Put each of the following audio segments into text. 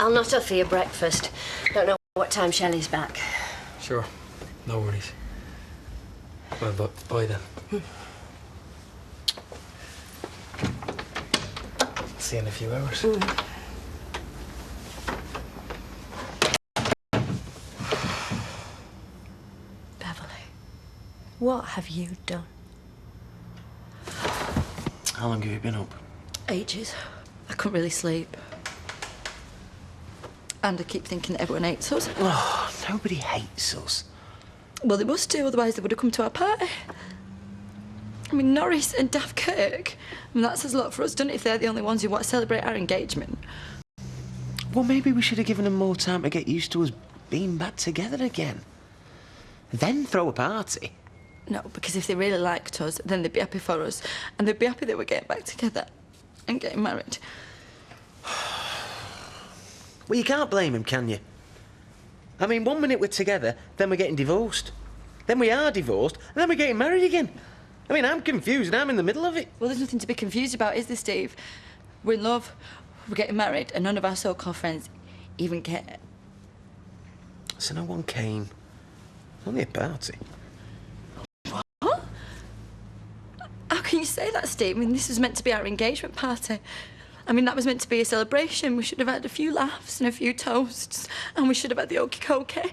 I'll not offer you breakfast. Don't know what time Shelley's back. Sure. No worries. Well, but bye then. See you in a few hours. Beverly, what have you done? How long have you been up? Ages. I couldn't really sleep. And I keep thinking that everyone hates us. Oh, nobody hates us. Well, they must do, otherwise they would have come to our party. I mean, Norris and Daft Kirk. I mean, that says a lot for us, doesn't it, if they're the only ones who want to celebrate our engagement? Well, maybe we should have given them more time to get used to us being back together again. Then throw a party. No, because if they really liked us, then they'd be happy for us. And they'd be happy that we're getting back together and getting married. Well, you can't blame them, can you? I mean, 1 minute we're together, then we're getting divorced. Then we are divorced, and then we're getting married again. I mean, I'm confused and I'm in the middle of it. Well, there's nothing to be confused about, is there, Steve? We're in love, we're getting married, and none of our so-called friends even care. So no one came. Only a party. What? How can you say that, Steve? I mean, this was meant to be our engagement party. I mean, that was meant to be a celebration. We should have had a few laughs and a few toasts, and we should have had the okey-cokey.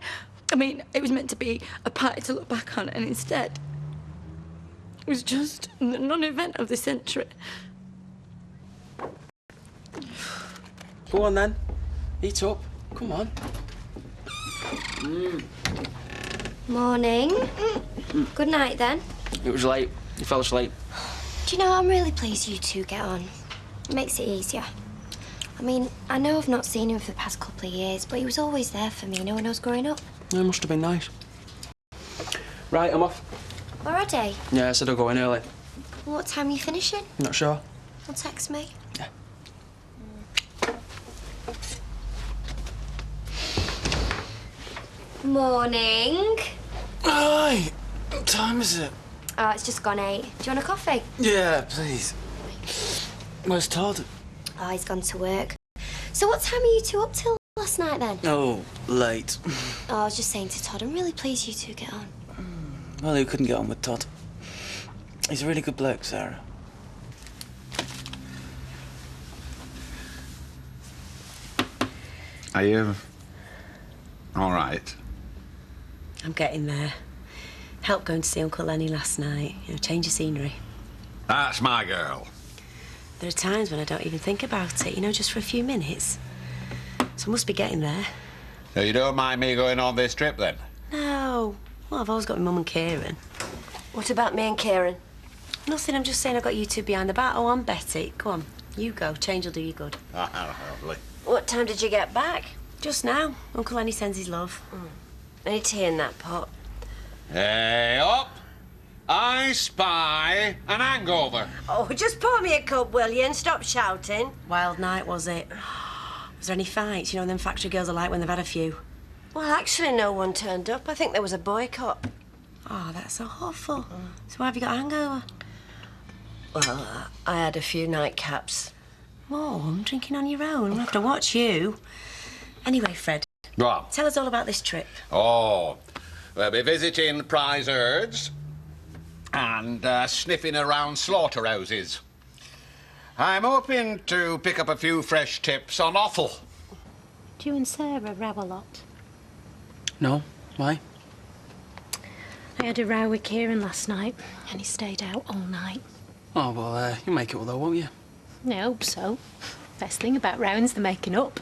I mean, it was meant to be a party to look back on, and instead, it was just the non-event of the century. Go on then. Eat up. Come on. Morning. Good night, then. It was late. You fell asleep. Do you know, I'm really pleased you two get on. It makes it easier. I mean, I know I've not seen him for the past couple of years, but he was always there for me, you know, when I was growing up. It must have been nice. Right, I'm off. Already? Yeah, I said I'll go in early. What time are you finishing? Not sure. Well, text me. Yeah. Morning. Hi. What time is it? Oh, it's just gone 8. Do you want a coffee? Yeah, please. Where's Todd? Oh, he's gone to work. So what time are you two up till last night, then? Oh, late. Oh, I was just saying to Todd, I'm really pleased you two get on. Well, who couldn't get on with Todd? He's a really good bloke, Sarah. Are you all right? I'm getting there. Helped going to see Uncle Lenny last night. You know, change of scenery. That's my girl. There are times when I don't even think about it, you know, just for a few minutes. So I must be getting there. So you don't mind me going on this trip, then? No. Well, I've always got my mum and Kieran. What about me and Kieran? Nothing, I'm just saying I've got you two behind the back. Oh, I'm Betty. Go on, you go. Change will do you good. Ah, lovely. What time did you get back? Just now. Uncle Lenny sends his love. Any tea in that pot? Hey, up! I spy an hangover. Oh, just pour me a cup, will you, and stop shouting. Wild night, was it? Was there any fights? You know, them factory girls are like when they've had a few. Well, actually, no one turned up. I think there was a boycott. Oh, that's so awful. So why have you got a hangover? Well, I had a few nightcaps. Mum, drinking on your own. I'm gonna have to watch you. Anyway, Fred, What? tell us all about this trip. Oh, we'll be visiting prize herds and sniffing around slaughterhouses. I'm hoping to pick up a few fresh tips on offal. Do you and Sarah row a lot? No. Why? I had a row with Kieran last night, and he stayed out all night. Oh, well, you'll make it all though, won't you? I hope so. Best thing about rowing's the making up.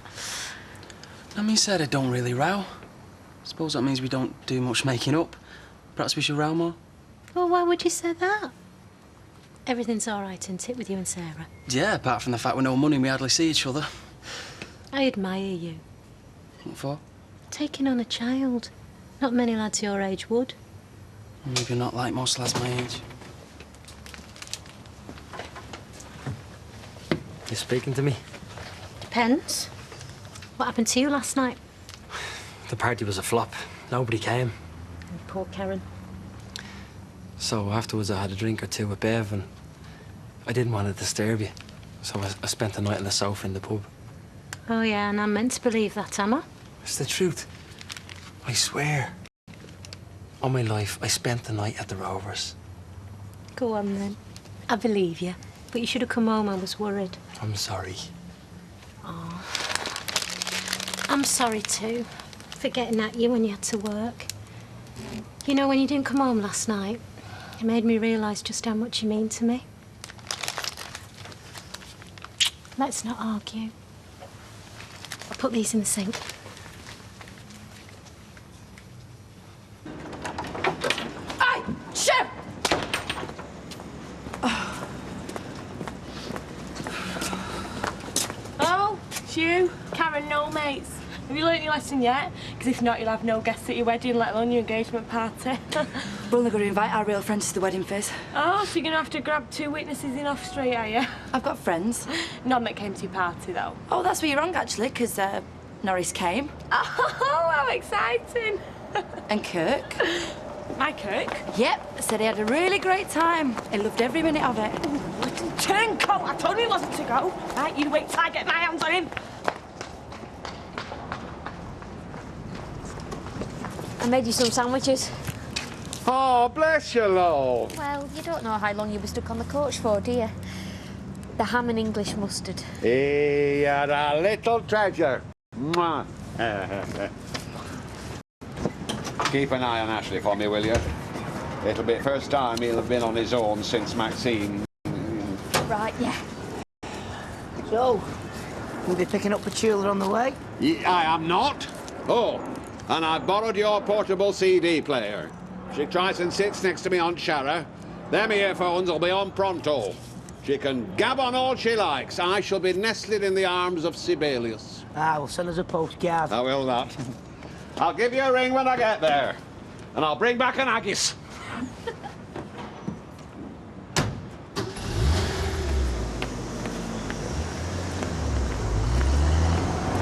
I mean, Sarah don't really row. Suppose that means we don't do much making up. Perhaps we should row more? Well, why would you say that? Everything's all right, isn't it, with you and Sarah? Yeah, apart from the fact we're no money and we hardly see each other. I admire you. What for? Taking on a child. Not many lads your age would. Maybe not like most lads my age. You speaking to me? Depends. What happened to you last night? The party was a flop. Nobody came. And poor Karen. So afterwards I had a drink or two with Bev and I didn't want to disturb you. So I spent the night on the sofa in the pub. Oh, yeah, and I'm meant to believe that, am I? It's the truth. I swear. All my life, I spent the night at the Rovers. Go on, then. I believe you. But you should have come home. I was worried. I'm sorry. Oh. I'm sorry, too, for getting at you when you had to work. You know, when you didn't come home last night, it made me realise just how much you mean to me. Let's not argue. I'll put these in the sink. Hey, shit! Oh, it's you, Karen, no mates. Have you learnt your lesson yet? Because if not, you'll have no guests at your wedding, let alone your engagement party. We're only going to invite our real friends to the wedding, Fizz. Oh, so you're going to have to grab 2 witnesses in off street, are you? I've got friends. None that came to your party, though. Oh, that's where you're wrong, actually, because Norris came. Oh, how exciting. And Kirk. My Kirk? Yep, said he had a really great time. He loved every minute of it. Little turncoat, I told him he wasn't to go. Right, you wait till I get my hands on him. I made you some sandwiches. Oh, bless you, love. Well, you don't know how long you were stuck on the coach for, do you? The ham and English mustard. He had a little treasure. Mwah. Keep an eye on Ashley for me, will you? It'll be the first time he'll have been on his own since Maxine. Right, yeah. So, we'll be picking up Petula on the way? I am not. Oh, and I've borrowed your portable CD player. She tries and sits next to me on Shara. Them earphones will be on pronto. She can gab on all she likes. I shall be nestled in the arms of Sibelius. Ah, well, send us a post, Gav. I will that. I'll give you a ring when I get there. And I'll bring back an haggis.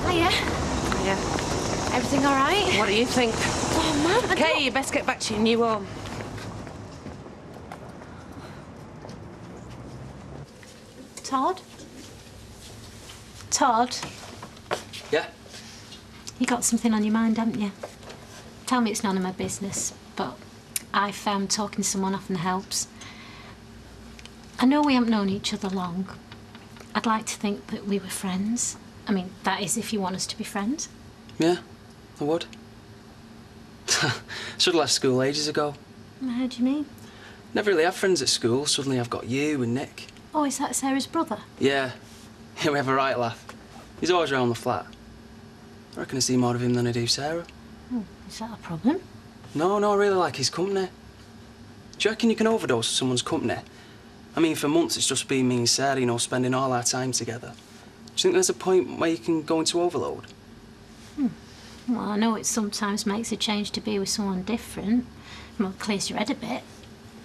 Hiya. Yeah. Everything all right? What do you think? Oh, Mum. Okay, you best get back to your new home. Todd? Todd? Yeah? You got something on your mind, haven't you? Tell me it's none of my business, but I found talking to someone often helps. I know we haven't known each other long. I'd like to think that we were friends. I mean, that is if you want us to be friends. Yeah, I would. Should have left school ages ago. How do you mean? Never really had friends at school. Suddenly I've got you and Nick. Oh, is that Sarah's brother? Yeah. Yeah, we have a right laugh. He's always around the flat. I reckon I see more of him than I do Sarah. Oh, is that a problem? No, I really like his company. Do you reckon you can overdose someone's company? I mean, for months it's just been me and Sarah, you know, spending all our time together. Do you think there's a point where you can go into overload? Well, I know it sometimes makes a change to be with someone different. Well, it clears your head a bit.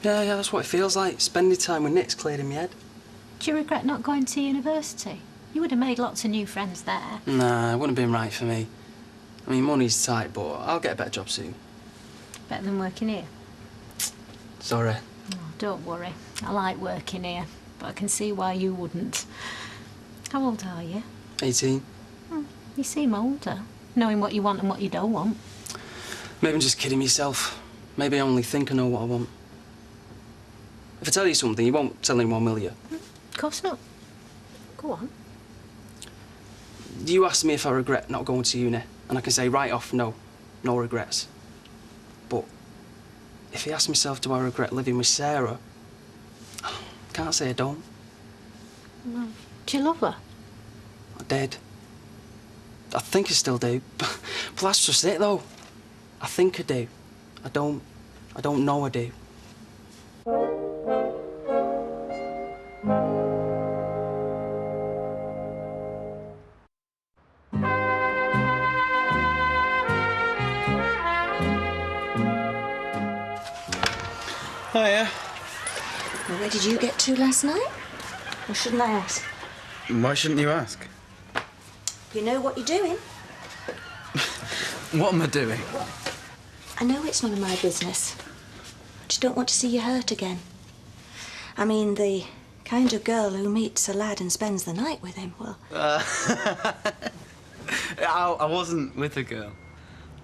Yeah, that's what it feels like. Spending time with Nick's cleared in my head. Do you regret not going to university? You would have made lots of new friends there. Nah, it wouldn't have been right for me. I mean, money's tight, but I'll get a better job soon. Better than working here. Sorry. Oh, don't worry. I like working here, but I can see why you wouldn't. How old are you? 18. You seem older, knowing what you want and what you don't want. Maybe I'm just kidding myself. Maybe I only think I know what I want. If I tell you something, you won't tell anyone, will you? Of course not. Go on. You asked me if I regret not going to uni, and I can say right off, no regrets. But if he asked myself, do I regret living with Sarah, I can't say I don't. No. Do you love her? I did. I think I still do, but that's just it, though. I think I do. I don't know I do. Hiya. Well, where did you get to last night? Or shouldn't I ask? Why shouldn't you ask? You know what you're doing? What am I doing? I know it's none of my business. I just don't want to see you hurt again. I mean, the kind of girl who meets a lad and spends the night with him, well... I wasn't with a girl.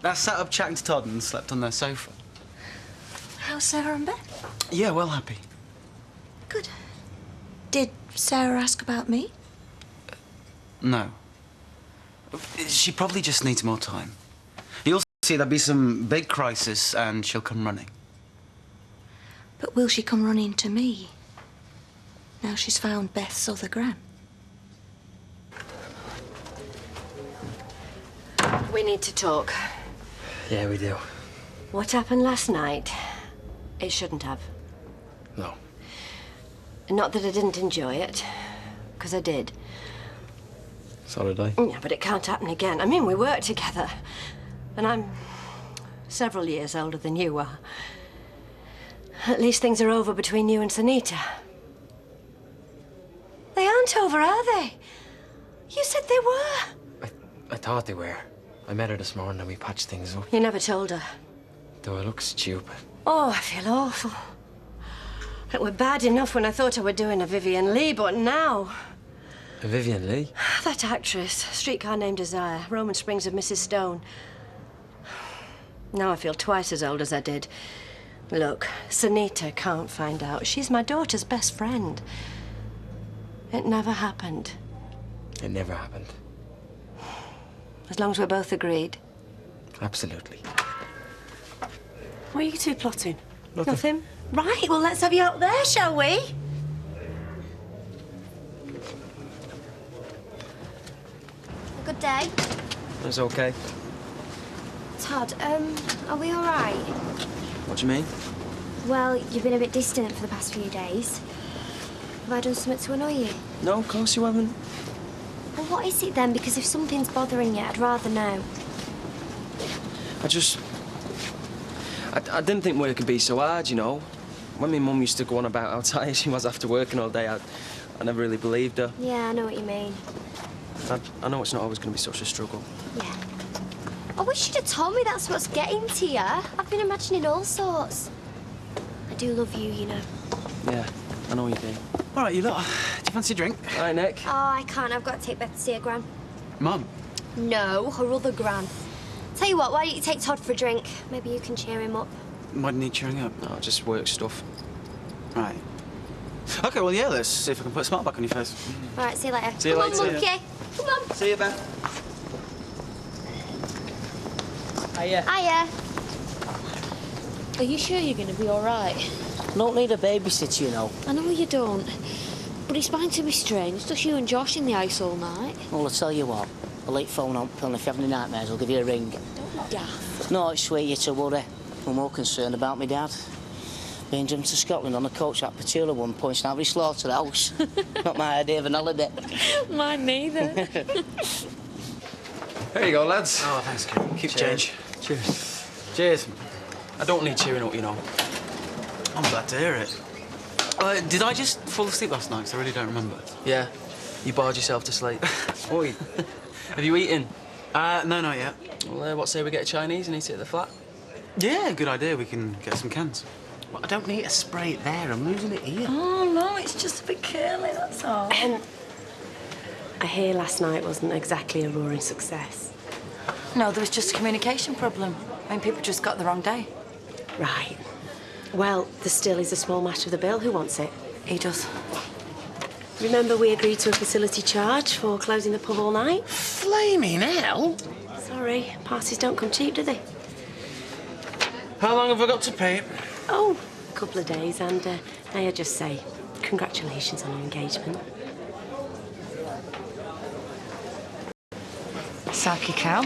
I sat up chatting to Todd and slept on their sofa. How's Sarah and Beth? Yeah, well happy. Good. Did Sarah ask about me? No. She probably just needs more time. You'll see there'll be some big crisis and she'll come running. But will she come running to me? Now she's found Beth's other gran. We need to talk. Yeah, we do. What happened last night? It shouldn't have. No. Not that I didn't enjoy it, because I did. So did I. Yeah, but it can't happen again. I mean, we work together, and I'm several years older than you are. At least things are over between you and Sunita. They aren't over, are they? You said they were. I thought they were. I met her this morning and we patched things up. You never told her. Do I look stupid? Oh, I feel awful. It were bad enough when I thought I were doing a Vivian Lee, but now... A Vivian Lee? That actress, Streetcar Named Desire, Roman Springs of Mrs. Stone. Now I feel twice as old as I did. Look, Sunita can't find out. She's my daughter's best friend. It never happened. It never happened. As long as we're both agreed. Absolutely. What are you two plotting? Nothing. Right, well, let's have you out there, shall we? Good day. It's okay. Todd, are we all right? What do you mean? Well, you've been a bit distant for the past few days. Have I done something to annoy you? No, of course you haven't. Well, what is it then? Because if something's bothering you, I'd rather know. I didn't think work could be so hard, you know. When my mum used to go on about how tired she was after working all day, I never really believed her. Yeah, I know what you mean. I know it's not always going to be such a struggle. Yeah. I wish you'd have told me that's what's getting to you. I've been imagining all sorts. I do love you, you know. Yeah, I know you do. All right, you lot. Do you fancy a drink? All right, Nick. Oh, I can't. I've got to take Beth to see her gran. Mum. No, her other gran. Tell you what, why don't you take Todd for a drink? Maybe you can cheer him up. Why didn't you cheering up? No, just work stuff. Right. OK, well, yeah, let's see if I can put a smile back on your face. All right, see you later. See you later. Come on, monkey. Come on. See you, Beth. Hiya. Hiya. Are you sure you're going to be all right? Don't need a babysitter, you know. I know you don't. But it's bound to be strange, just you and Josh in the ice all night. Well, I'll tell you what. I'll let phone up, and if you have any nightmares, I'll give you a ring. Don't be daft. No, it's sweet you to worry. I'm more concerned about me dad. Being driven to Scotland on a coach at Petula one point in every slaughterhouse. Not my idea of an holiday. Mine neither. There you go, lads. Oh, thanks, Karen. Keep change. Cheers. Cheers. I don't need cheering up, you know. I'm glad to hear it. Did I just fall asleep last night? 'Cause I really don't remember. Yeah, you bored yourself to sleep. Oi, have you eaten? No, not yet. Well, what say we get a Chinese and eat it at the flat? Yeah, good idea. We can get some cans. Well, I don't need to spray it there. I'm losing it here. Oh, no, it's just a bit curly, that's all. I hear last night wasn't exactly a roaring success. No, there was just a communication problem. I mean, people just got the wrong day. Right. Well, there still is a small matter of the bill. Who wants it? He does. Remember we agreed to a facility charge for closing the pub all night? Flaming hell! Sorry, parties don't come cheap, do they? How long have I got to pay it? Oh, a couple of days, and may I just say, congratulations on your engagement. Saki cow.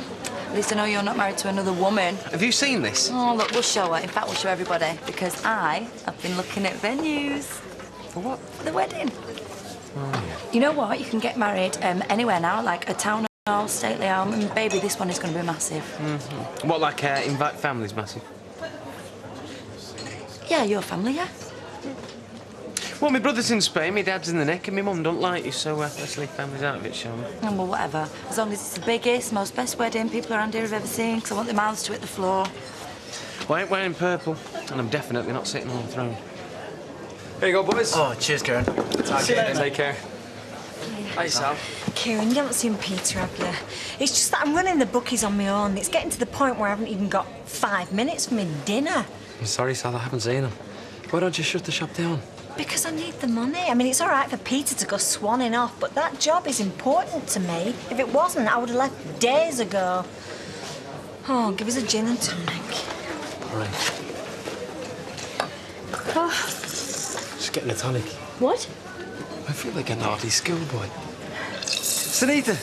At least I know you're not married to another woman. Have you seen this? Oh, look, we'll show her. In fact, we'll show everybody, because I have been looking at venues. For what? For the wedding. Oh, yeah. You know what? You can get married anywhere now, like a town hall, stately home. And baby, this one is going to be massive. Mm-hmm. What, like invite families massive? Yeah, your family, yeah. Well, my brother's in Spain, my dad's in the neck, and my mum don't like you, so let's leave families out of it, shall we? Oh, well, whatever. As long as it's the biggest, most best wedding people around here have ever seen, because I want their mouths to hit the floor. Well, I ain't wearing purple, and I'm definitely not sitting on the throne. Here you go, boys. Oh, cheers, Karen. See you later. Take care. Yeah. Hi, Sam. Kieran, you haven't seen Peter, have you? It's just that I'm running the bookies on my own. It's getting to the point where I haven't even got 5 minutes for my dinner. I'm sorry, Sal, I haven't seen him. Why don't you shut the shop down? Because I need the money. I mean, it's all right for Peter to go swanning off, but that job is important to me. If it wasn't, I would have left days ago. Oh, give us a gin and tonic. All right. Oh. Just getting a tonic. What? I feel like a naughty schoolboy. Sunita!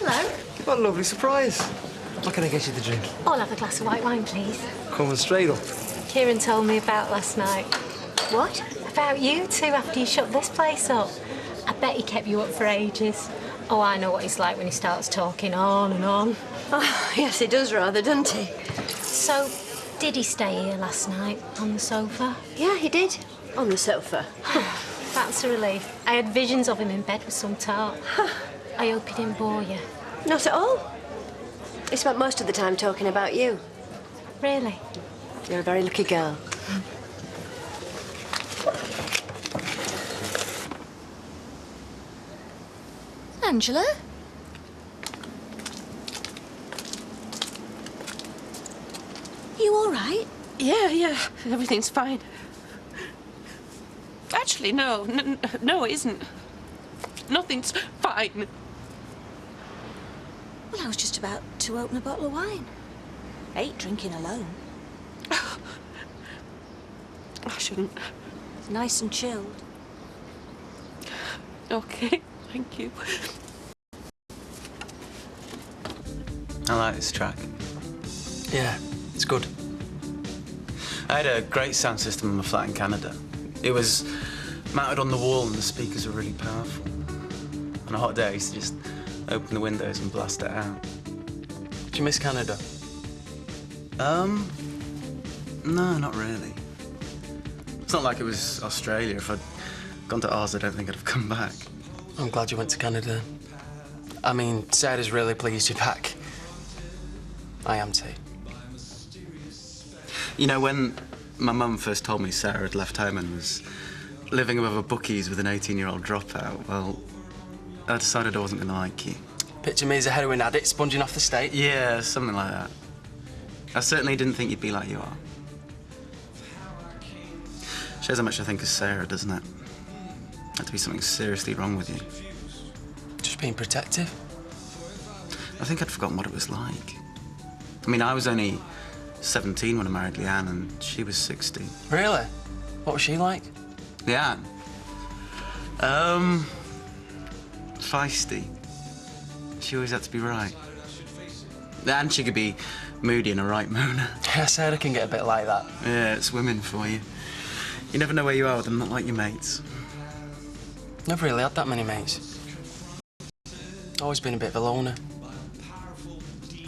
Hello. What a lovely surprise. What can I get you to drink? I'll have a glass of white wine, please. Coming straight up. Kieran told me about last night. What? About you two after you shut this place up. I bet he kept you up for ages. Oh, I know what he's like when he starts talking on and on. Oh, yes, he does rather, doesn't he? So, did he stay here last night on the sofa? Yeah, he did. On the sofa. That's a relief. I had visions of him in bed with some tart. I hope he didn't bore you. Not at all. He spent most of the time talking about you. Really? You're a very lucky girl. Angela? You all right? Yeah, everything's fine. Actually, no, it isn't. Nothing's fine. Well, I was just about to open a bottle of wine. Hate drinking alone. I shouldn't. It's nice and chilled. Okay, thank you. I like this track. Yeah, it's good. I had a great sound system in my flat in Canada. It was mounted on the wall and the speakers were really powerful. On a hot day, I used to just open the windows and blast it out. Do you miss Canada? No, not really. It's not like it was Australia. If I'd gone to Oz, I don't think I'd have come back. I'm glad you went to Canada. I mean, Sarah's really pleased you're back. I am too. You know, when my mum first told me Sarah had left home and was living above a bookies with an 18-year-old dropout, well, I decided I wasn't going to like you. Picture me as a heroin addict sponging off the state? Yeah, something like that. I certainly didn't think you'd be like you are. Shows how much I think of Sarah, doesn't it? Had to be something seriously wrong with you. Just being protective? I think I'd forgotten what it was like. I mean, I was only 17 when I married Leanne, and she was 16. Really? What was she like? Leanne? Feisty. She always had to be right. And she could be moody and a right moaner. Yeah, Sarah can get a bit like that. Yeah, it's women for you. You never know where you are with them, not like your mates. Never really had that many mates. Always been a bit of a loner.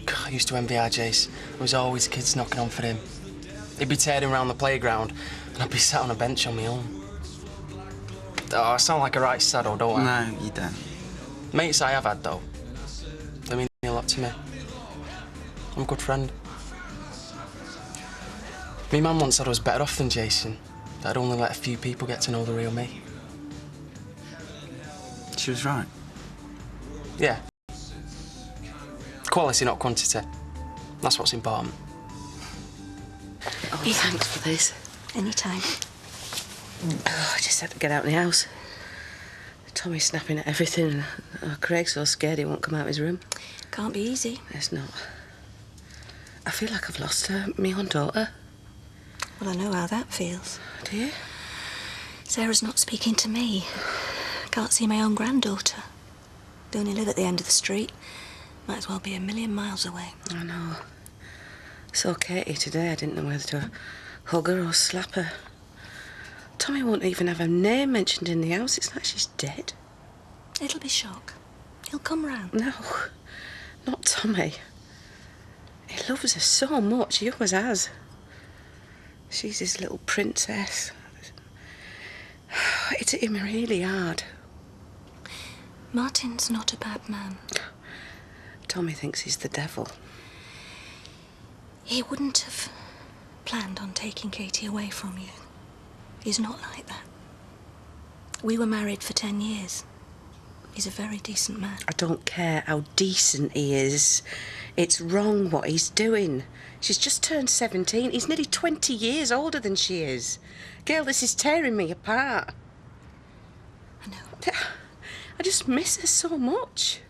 God, I used to envy RJ's. There was always kids knocking on for him. He'd be tearing around the playground, and I'd be sat on a bench on my own. Oh, I sound like a right saddle, don't I? No, you don't. Mates I have had, though, they mean a lot to me. I'm a good friend. Me mum once said I was better off than Jason, that I'd only let a few people get to know the real me. She was right. Yeah. Quality, not quantity. That's what's important. Oh, thanks for this. Anytime. Oh, I just had to get out of the house. Tommy's snapping at everything, and Craig's so scared he won't come out of his room. Can't be easy. It's not. I feel like I've lost her, my own daughter. Well, I know how that feels. Do you? Sarah's not speaking to me. I can't see my own granddaughter. They only live at the end of the street. Might as well be a million miles away. I know. Saw Katie today. I didn't know whether to hug her or slap her. Tommy won't even have her name mentioned in the house. It's like she's dead. It'll be shock. He'll come round. No, not Tommy. He loves her so much. He always has. She's his little princess. It's hit him really hard. Martin's not a bad man. Tommy thinks he's the devil. He wouldn't have planned on taking Katie away from you. He's not like that. We were married for 10 years. He's a very decent man. I don't care how decent he is. It's wrong what he's doing. She's just turned 17. He's nearly 20 years older than she is. Gail, this is tearing me apart. I know. I just miss her so much.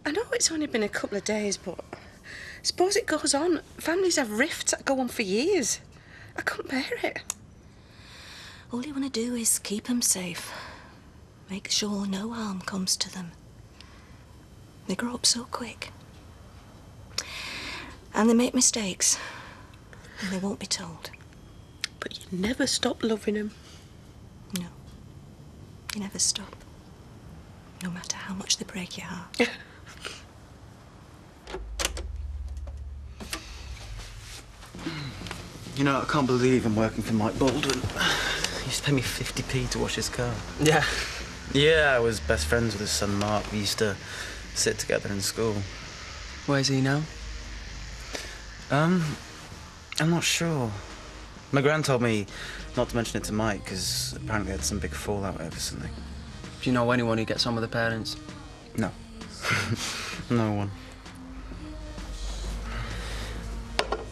I know it's only been a couple of days, but suppose it goes on. Families have rifts that go on for years. I couldn't bear it. All you want to do is keep them safe. Make sure no harm comes to them. They grow up so quick. And they make mistakes. And they won't be told. But you never stop loving him. No. You never stop. No matter how much they break your heart. You know, I can't believe I'm working for Mike Baldwin. He used to pay me 50p to wash his car. Yeah. Yeah, I was best friends with his son Mark. We used to sit together in school. Where's he now? I'm not sure. My gran told me not to mention it to Mike, because apparently they had some big fallout over something. Do you know anyone who gets on with the parents? No. No one.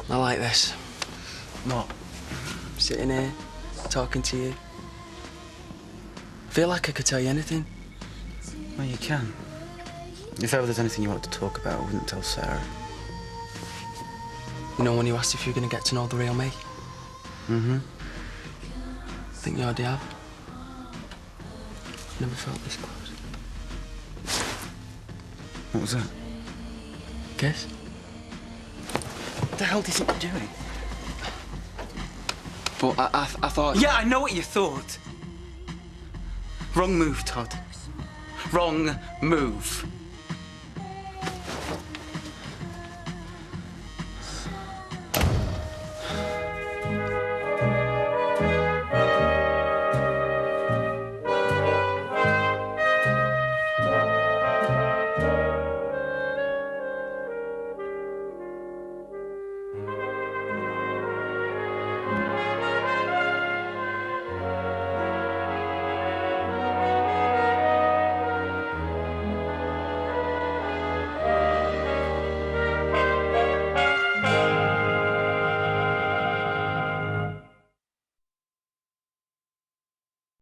I like this. What? Sitting here, talking to you. I feel like I could tell you anything. Well, you can. If ever there's anything you want to talk about, I wouldn't tell Sarah. You know when you asked if you were going to get to know the real me? Mm-hmm. I think you already have. Never felt this close. What was that? Kiss? What the hell do you think you're doing? But I thought... Yeah, I know what you thought. Wrong move, Todd. Wrong move.